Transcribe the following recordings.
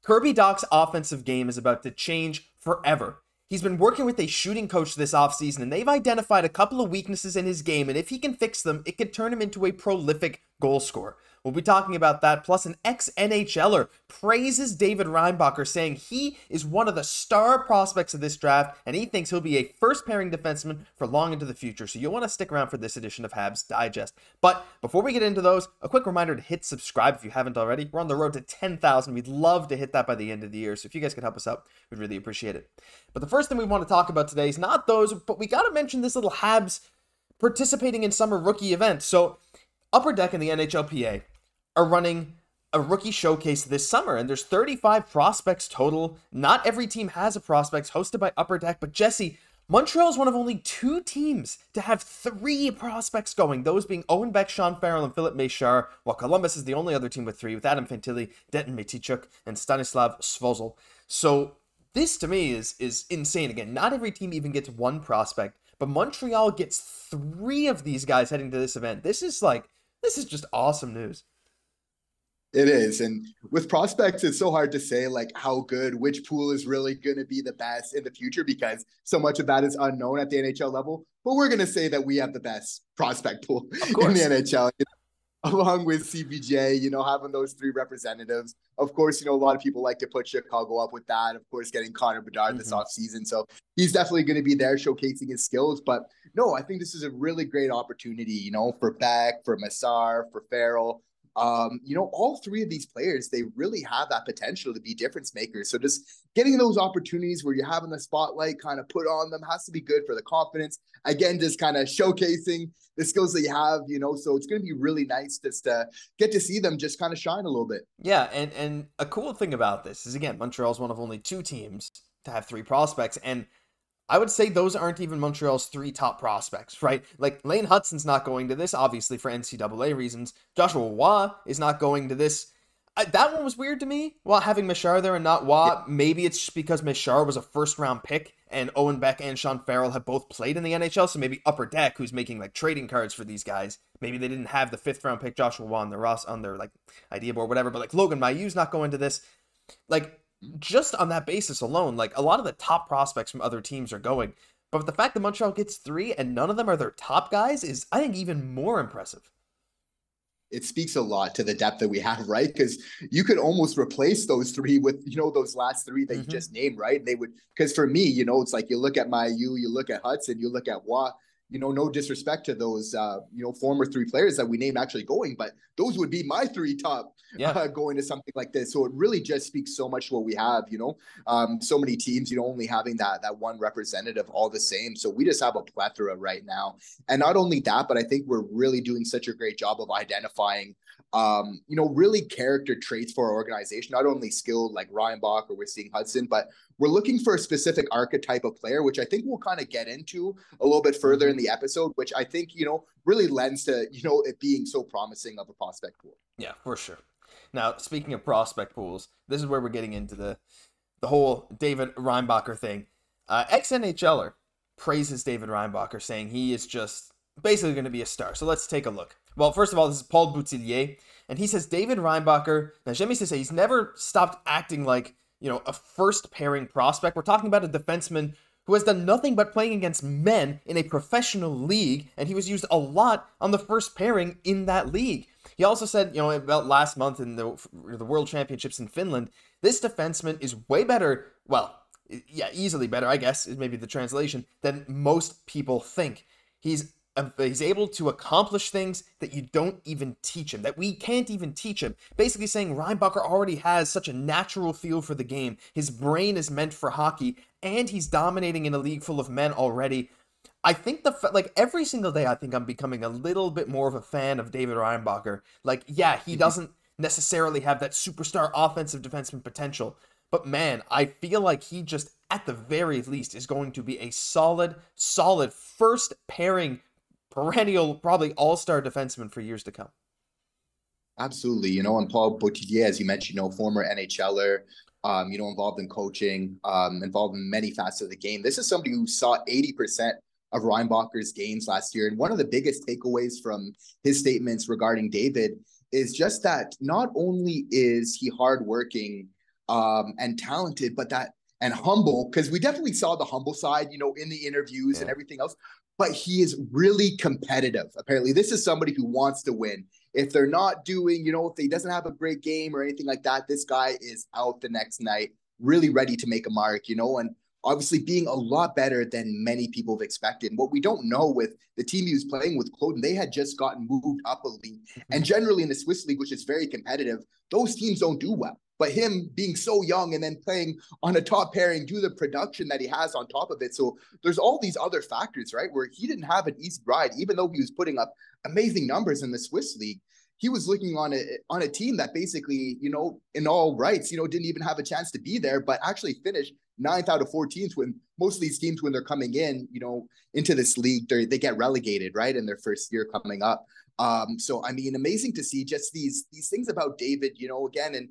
Kirby Dach's offensive game is about to change forever. He's been working with a shooting coach this offseason, and they've identified a couple of weaknesses in his game, and if he can fix them, it could turn him into a prolific goal scorer. We'll be talking about that, plus an ex-NHLer praises David Reinbacher, saying he is one of the star prospects of this draft, and he thinks he'll be a first-pairing defenseman for long into the future, so you'll want to stick around for this edition of Habs Digest. But before we get into those, a quick reminder to hit subscribe if you haven't already. We're on the road to 10,000. We'd love to hit that by the end of the year, so if you guys could help us out, we'd really appreciate it. But the first thing we want to talk about today is not those, but we got to mention this little Habs participating in summer rookie event. So Upper Deck and the NHLPA are running a rookie showcase this summer, and there's 35 prospects total. Not every team has a prospect, hosted by Upper Deck, but Jesse, Montreal is one of only 2 teams to have 3 prospects going, those being Owen Beck, Sean Farrell, and Philip Méchard, while Columbus is the only other team with 3, with Adam Fantilli, Denton Mateychuk, and Stanislav Svozil. So this, to me, is insane. Again, not every team even gets 1 prospect, but Montreal gets 3 of these guys heading to this event. This is just awesome news. It is. And with prospects, it's so hard to say like how good, which pool is really going to be the best in the future, because so much of that is unknown at the NHL level. But we're going to say that we have the best prospect pool in the NHL, along with CBJ, having those 3 representatives. Of course, a lot of people like to put Chicago up with that. Of course, getting Connor Bedard this offseason. So he's definitely going to be there showcasing his skills. But no, I think this is a really great opportunity, for Beck, for Massar, for Farrell. All 3 of these players, they really have that potential to be difference makers. So just getting those opportunities where you're having the spotlight kind of put on them has to be good for the confidence. Again, just kind of showcasing the skills that you have, so it's going to be really nice just to get to see them just kind of shine a little bit. Yeah. And a cool thing about this is, again, Montreal's one of only 2 teams to have 3 prospects. And I would say those aren't even Montreal's 3 top prospects, right? Like, Lane Hutson's not going to this, obviously, for NCAA reasons. Joshua Waugh is not going to this. That one was weird to me, while having Méchard there and not Waugh. Yeah. Maybe it's because Méchard was a first-round pick, and Owen Beck and Sean Farrell have both played in the NHL, so maybe Upper Deck, who's making, like, trading cards for these guys, maybe they didn't have the 5th-round pick Joshua Waugh on their like, idea board, whatever, but, like, Logan Mayu's not going to this. Like, just on that basis alone, like, a lot of the top prospects from other teams are going. But the fact that Montreal gets 3 and none of them are their top guys is, I think, even more impressive. It speaks a lot to the depth that we have, right? Because you could almost replace those 3 with, those last 3 that you just named, right? They would, because for me, it's like you look at Mayu, you look at Hudson, you look at Waugh. No disrespect to those, former 3 players that we named actually going, but those would be my 3 top going to something like this. So it really just speaks so much to what we have, so many teams, only having that 1 representative all the same. So we just have a plethora right now. And not only that, but I think we're really doing such a great job of identifying, really character traits for our organization, not only skilled like Reinbach or we're seeing Hudson, but we're looking for a specific archetype of player, which I think we'll kind of get into a little bit further in the episode, which I think, really lends to, it being so promising of a prospect pool. Yeah, for sure. Now, speaking of prospect pools, this is where we're getting into the whole David Reinbacher thing. Ex-NHLer praises David Reinbacher, saying he is just basically going to be a star. So let's take a look. Well, first of all, this is Paul Boutillier, and he says David Reinbacher, now j'aime to say, he's never stopped acting like, a first pairing prospect. We're talking about a defenseman who has done nothing but playing against men in a professional league, and he was used a lot on the first pairing in that league. He also said, about last month in the World Championships in Finland, this defenseman is way better, well, yeah, easily better, I guess, is maybe the translation, than most people think. He's able to accomplish things that you don't even teach him, that we can't even teach him. Basically saying Reinbacher already has such a natural feel for the game. His brain is meant for hockey, and he's dominating in a league full of men already. I think every single day, I think I'm becoming a little bit more of a fan of David Reinbacher. Like, yeah, he doesn't necessarily have that superstar offensive defenseman potential, but man, I feel like he just, at the very least, is going to be a solid first pairing, perennial, probably all-star defenseman for years to come. Absolutely. And Paul Boutillier, as you mentioned, former NHLer, involved in coaching, involved in many facets of the game. This is somebody who saw 80% of Reinbacher's games last year. And one of the biggest takeaways from his statements regarding David is just that not only is he hardworking, and talented, but and humble, because we definitely saw the humble side, in the interviews and everything else. But he is really competitive. Apparently, this is somebody who wants to win. If they're not doing, if he doesn't have a great game or anything like that, this guy is out the next night, really ready to make a mark, and obviously being a lot better than many people have expected. What we don't know with the team he was playing with, Cloden, they had just gotten moved up a league. And generally in the Swiss League, which is very competitive, those teams don't do well. But him being so young and then playing on a top pairing, do the production that he has on top of it. So there's all these other factors, right, where he didn't have an easy ride, even though he was putting up amazing numbers in the Swiss League. He was looking on a team that basically, in all rights, didn't even have a chance to be there, but actually finished 9th out of 14 when most of these teams, when they're coming in, into this league, they get relegated, right, in their first year coming up. So, I mean, amazing to see just these things about David, again, and,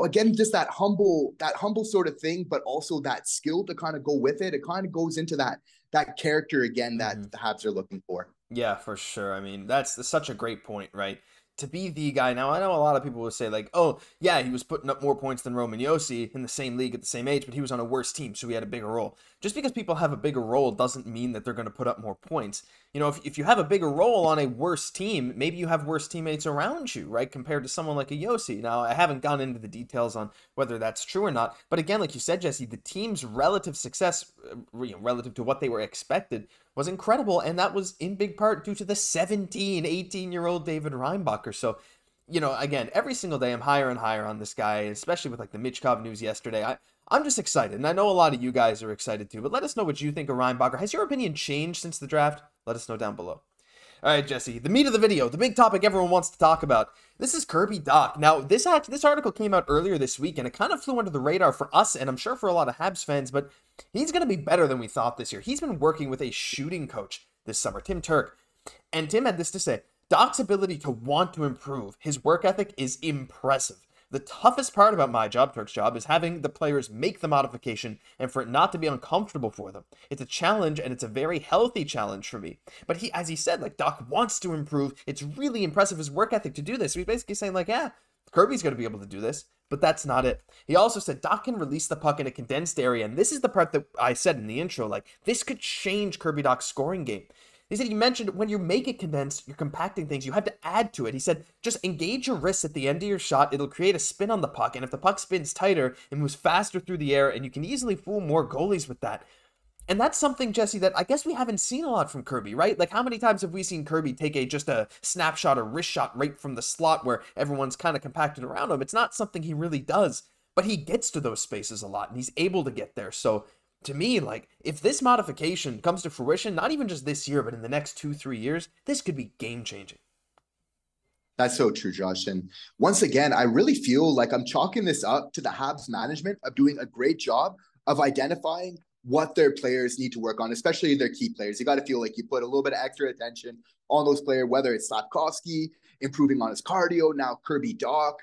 again, just that humble sort of thing, but also that skill to kind of go with it. It kind of goes into that character again that the Habs are looking for. Yeah, for sure. I mean, that's such a great point, right? To be the guy. Now, I know a lot of people will say like, oh, yeah, he was putting up more points than Roman Josi in the same league at the same age, but he was on a worse team, so he had a bigger role. Just because people have a bigger role doesn't mean that they're going to put up more points. If you have a bigger role on a worse team, maybe you have worse teammates around you, right, compared to someone like a Josi. Now, I haven't gone into the details on whether that's true or not, but again, like you said, Jesse, the team's relative success, relative to what they were expected, was incredible, and that was in big part due to the 18-year-old David Reinbacher. So, again, every single day I'm higher and higher on this guy, especially with like the Michkov news yesterday. I'm just excited, and I know a lot of you guys are excited too, but let us know what you think of Reinbacher. Has your opinion changed since the draft? Let us know down below. All right, Jesse, the meat of the video, the big topic everyone wants to talk about. This is Kirby Dach. Now, this article came out earlier this week, and it kind of flew under the radar for us, and I'm sure for a lot of Habs fans, but he's going to be better than we thought this year. He's been working with a shooting coach this summer, Tim Turk, and Tim had this to say: Dach's ability to want to improve, his work ethic is impressive. The toughest part about my job, Turk's job, is having the players make the modification and for it not to be uncomfortable for them. It's a challenge, and it's a very healthy challenge for me. But as he said, like, Dach wants to improve. It's really impressive, his work ethic to do this. So he's basically saying, like, yeah, Kirby's going to be able to do this, but that's not it. He also said Dach can release the puck in a condensed area, and this is the part that I said in the intro, like, this could change Kirby Dach's scoring game. He said, you mentioned when you make it condensed, you're compacting things, you have to add to it. He said, just engage your wrists at the end of your shot. It'll create a spin on the puck. And if the puck spins tighter, it moves faster through the air, and you can easily fool more goalies with that. And that's something, Jesse, that I guess we haven't seen a lot from Kirby, right? Like, how many times have we seen Kirby take just a snapshot, a wrist shot right from the slot where everyone's kind of compacted around him? It's not something he really does, but he gets to those spaces a lot, and he's able to get there. So to me, like, if this modification comes to fruition, not even just this year, but in the next 2-3 years, this could be game-changing. That's so true, Josh. And once again, I really feel like I'm chalking this up to the Habs management of doing a great job of identifying what their players need to work on, especially their key players. You got to feel like you put a little bit of extra attention on those players, whether it's Slafkovsky, improving on his cardio, now Kirby Dach,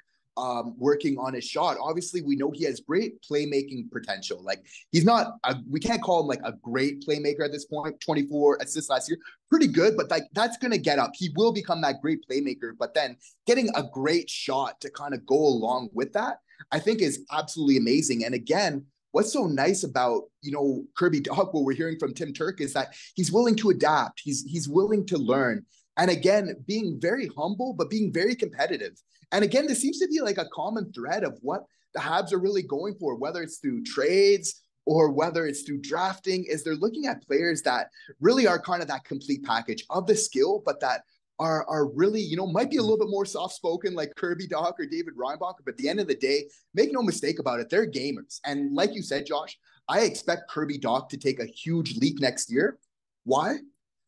working on his shot. Obviously, we know he has great playmaking potential. Like, he's not, we can't call him like a great playmaker at this point. 24 assists last year, pretty good, but like, that's going to get up. He will become that great playmaker, but then getting a great shot to kind of go along with that, I think is absolutely amazing. And again, what's so nice about, Kirby Dach, what we're hearing from Tim Turk, is that he's willing to adapt. He's willing to learn. And again, being very humble, but being very competitive. And again, this seems to be like a common thread of what the Habs are really going for, whether it's through trades or whether it's through drafting, is they're looking at players that really are kind of that complete package of the skill, but that are really, might be a little bit more soft-spoken like Kirby Dach or David Reinbacher, but at the end of the day, make no mistake about it, they're gamers. And like you said, Josh, I expect Kirby Dach to take a huge leap next year. Why?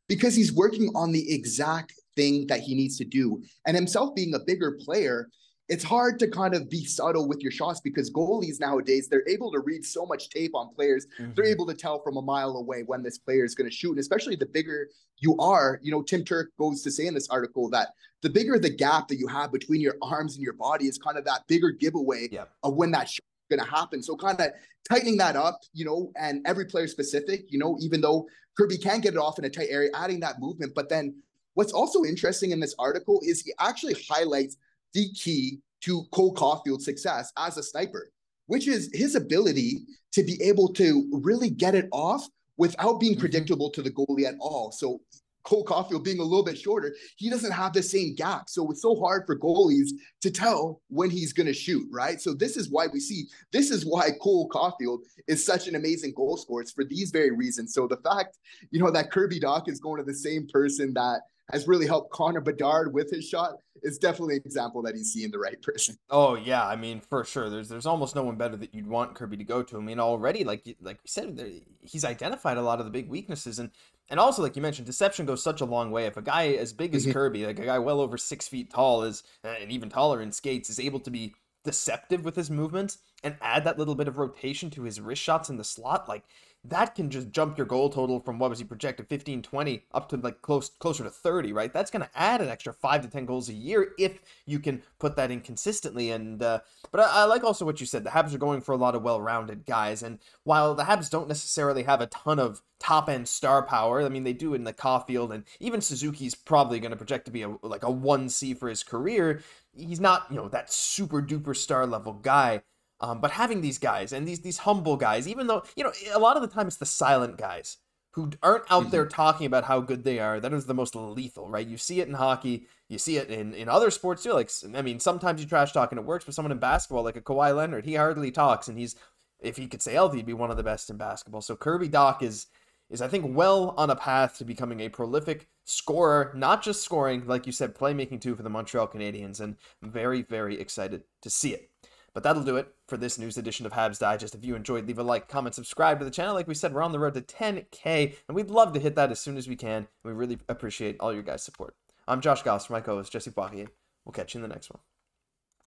Because he's working on the exact thing that he needs to do. And himself being a bigger player, it's hard to kind of be subtle with your shots because goalies nowadays, they're able to read so much tape on players. Mm-hmm. They're able to tell from a mile away when this player is going to shoot. And especially the bigger you are, Tim Turk goes to say in this article that the bigger the gap that you have between your arms and your body is kind of that bigger giveaway of when that shot is going to happen. So kind of tightening that up, and every player specific, even though Kirby can get it off in a tight area, adding that movement. But then what's also interesting in this article is he actually highlights the key to Cole Caufield's success as a sniper. which is his ability to be able to really get it off without being predictable to the goalie at all. So Cole Caufield being a little bit shorter, he doesn't have the same gap. So it's so hard for goalies to tell when he's going to shoot, right? So this is why Cole Caufield is such an amazing goal scorer. It's for these very reasons. So the fact, that Kirby Dach is going to the same person that has really helped Connor Bedard with his shot is definitely an example that he's seeing the right person. Oh yeah, I mean, for sure. There's almost no one better that you'd want Kirby to go to. I mean, already, like we said, he's identified a lot of the big weaknesses, and also, like you mentioned, deception goes such a long way. If a guy as big as Kirby, like a guy well over 6 feet tall, and even taller in skates, is able to be deceptive with his movements and add that little bit of rotation to his wrist shots in the slot, like that can just jump your goal total from, what was he projected, 15, 20 up to like closer to 30, right? That's going to add an extra 5 to 10 goals a year if you can put that in consistently. And but I like also what you said. The Habs are going for a lot of well-rounded guys, and while the Habs don't necessarily have a ton of top-end star power, I mean, they do in the Caufield, and even Suzuki's probably going to project to be a 1C for his career. He's not, that super-duper star-level guy. But having these guys and these humble guys, even though, a lot of the time it's the silent guys who aren't out there talking about how good they are, that is the most lethal, right? You see it in hockey, you see it in other sports too. Like, I mean, sometimes you trash talk and it works, but someone in basketball, like a Kawhi Leonard, he hardly talks, and if he could stay healthy, he'd be one of the best in basketball. So Kirby Dach is I think well on a path to becoming a prolific scorer, not just scoring, like you said, playmaking too for the Montreal Canadiens, and I'm very, very excited to see it. But that'll do it for this news edition of Habs Digest. If you enjoyed, leave a like, comment, subscribe to the channel. Like we said, we're on the road to 10K, and we'd love to hit that as soon as we can. We really appreciate all your guys' support. I'm Josh Gosse, for my co-host Jesse Poirier. We'll catch you in the next one.